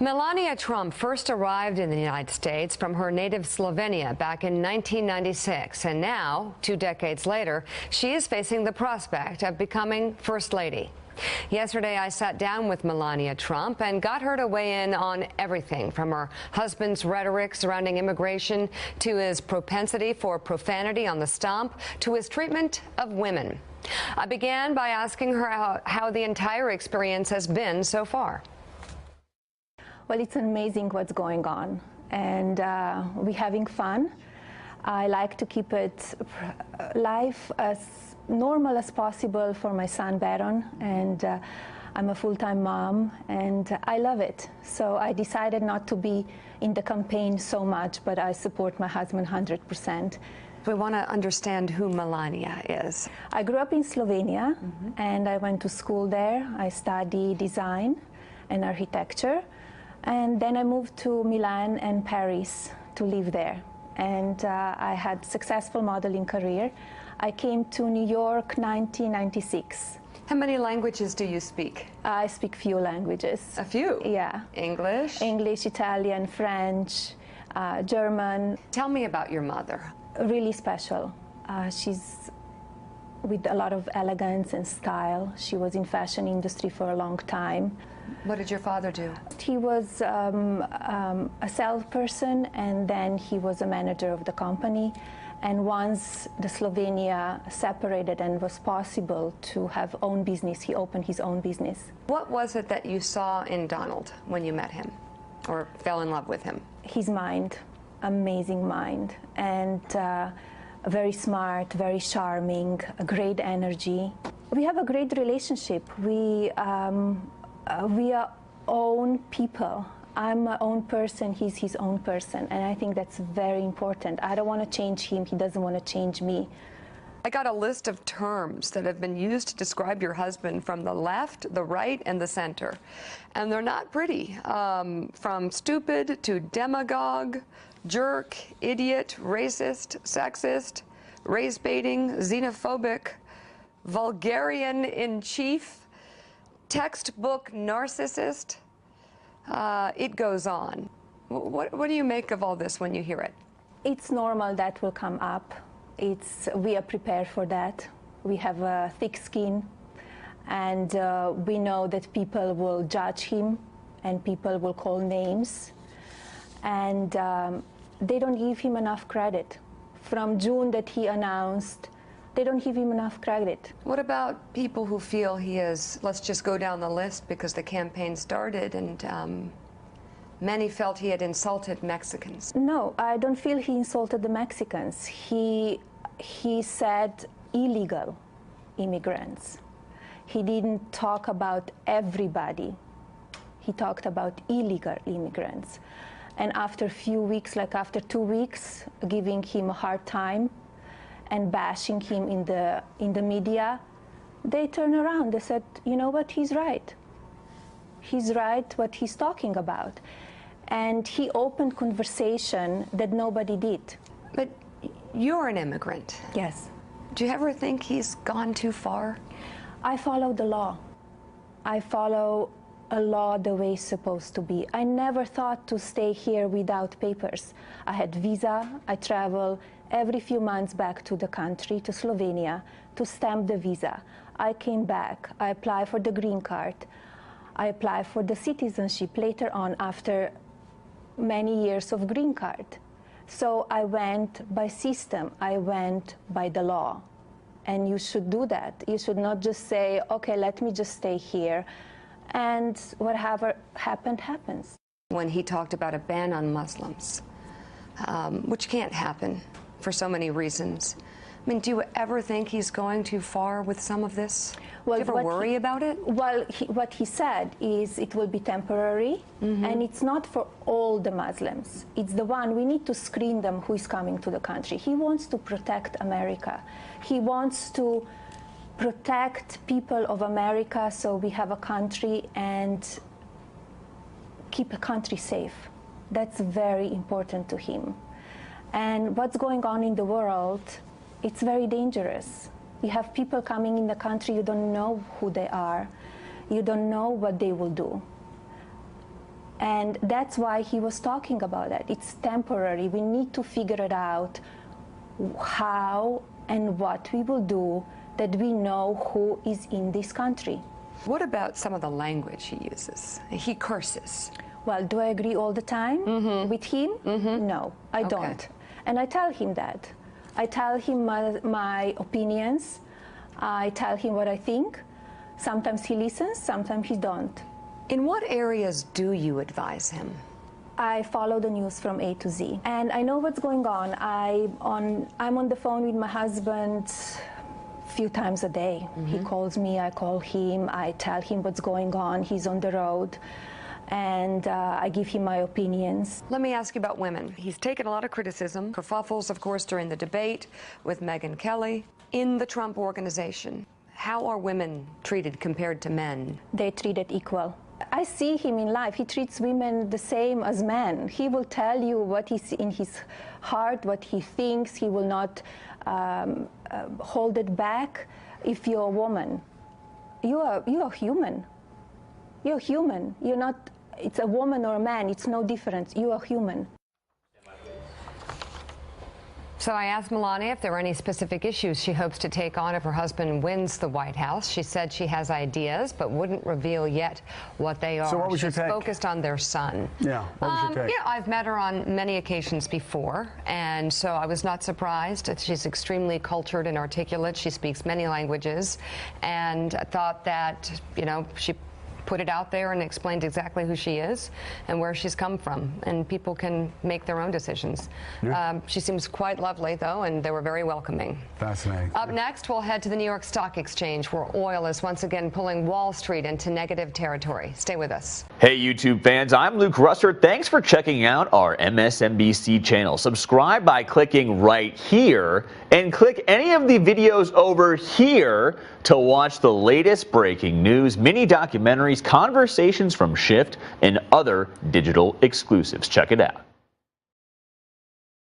Melania Trump first arrived in the United States from her native Slovenia back in 1996, and now, 2 decades later, she is facing the prospect of becoming First Lady. Yesterday, I sat down with Melania Trump and got her to weigh in on everything from her husband's rhetoric surrounding immigration to his propensity for profanity on the stump to his treatment of women. I began by asking her how the entire experience has been so far. Well, it's amazing what's going on, and we're having fun. I like to keep life as normal as possible for my son Baron, and I'm a full-time mom, and I love it. So I decided not to be in the campaign so much, but I support my husband 100%. We want to understand who Melania is. I grew up in Slovenia, and I went to school there. I studied design and architecture. And then I moved to Milan and Paris to live there. And I had a successful modeling career. I came to New York 1996. How many languages do you speak? I speak few languages. A few? Yeah. English? English, Italian, French, German. Tell me about your mother. Really special. She's with a lot of elegance and style. She was in fashion industry for a long time. What did your father do? He was a salesperson, and then he was a manager of the company. And once the Slovenia separated and was possible to have own business, he opened his own business. What was it that you saw in Donald when you met him or fell in love with him? His mind, amazing mind, and very smart, very charming, a great energy. We have a great relationship. We are own people. I'm my own person, he's his own person, and I think that's very important. I don't want to change him, he doesn't want to change me. I got a list of terms that have been used to describe your husband from the left, the right, and the center, and they're not pretty. From stupid to demagogue, jerk, idiot, racist, sexist, race-baiting, xenophobic, vulgarian-in-chief, textbook narcissist. It goes on. What do you make of all this when you hear it? It's normal that will come up. We are prepared for that. We have a thick skin, and we know that people will judge him and people will call names, and they don't give him enough credit. From June that he announced, they don't give him enough credit. What about people who feel he is, let's just go down the list because the campaign started and many felt he had insulted Mexicans? No, I don't feel he insulted the Mexicans. He said illegal immigrants. He didn't talk about everybody. He talked about illegal immigrants. And after a few weeks, like after 2 weeks, giving him a hard time and bashing him in the media, they turned around. They said, you know what, he's right. He's right what he's talking about. And he opened conversation that nobody did. But you're an immigrant. Yes. Do you ever think he's gone too far? I follow the law. I follow a law the way it's supposed to be. I never thought to stay here without papers. I had visa, I travel every few months back to the country, to Slovenia, to stamp the visa. I came back, I applied for the green card, I applied for the citizenship later on after many years of green card. So I went by system, I went by the law. And you should do that. You should not just say, okay, let me just stay here, and whatever happened, happens. When he talked about a ban on Muslims, which can't happen for so many reasons. I mean, do you ever think he's going too far with some of this? Well, do you ever worry about it? Well, what he said is it will be temporary, and it's not for all the Muslims. It's the one, we need to screen them who is coming to the country. He wants to protect America. He wants to protect people of America so we have a country and keep a country safe. That's very important to him. And what's going on in the world, it's very dangerous. You have people coming in the country, you don't know who they are. You don't know what they will do. And that's why he was talking about that. It's temporary. We need to figure it out how and what we will do that we know who is in this country. What about some of the language he uses? He curses. Well, do I agree all the time with him? No, I don't. And I tell him that. I tell him my opinions. I tell him what I think. Sometimes he listens, sometimes he don't. In what areas do you advise him? I follow the news from A to Z. And I know what's going on. I'm on the phone with my husband a few times a day. He calls me, I call him, I tell him what's going on. He's on the road. And I give him my opinions. Let me ask you about women. He's taken a lot of criticism, kerfuffles, of course, during the debate with Megyn Kelly. In the Trump organization, how are women treated compared to men? They're treated equal. I see him in life. He treats women the same as men. He will tell you what is in his heart, what he thinks. He will not hold it back. If you're a woman, you are human. You're human. You're not. It's a woman or a man. It's no difference. You are human. So I asked Melania if there were any specific issues she hopes to take on if her husband wins the White House. She said she has ideas, but wouldn't reveal yet what they are. So what was your take? She's focused on their son. Yeah, what was your take? Yeah, I've met her on many occasions before, and so I was not surprised. She's extremely cultured and articulate. She speaks many languages, and I thought that, you know, she put it out there and explained exactly who she is and where she's come from, and people can make their own decisions. Yeah. She seems quite lovely, though, and they were very welcoming. Fascinating. Up next, we'll head to the New York Stock Exchange, where oil is once again pulling Wall Street into negative territory. Stay with us. Hey, YouTube fans, I'm Luke Russer. Thanks for checking out our MSNBC channel. Subscribe by clicking right here, and click any of the videos over here to watch the latest breaking news, mini documentaries, conversations from Shift, and other digital exclusives. Check it out.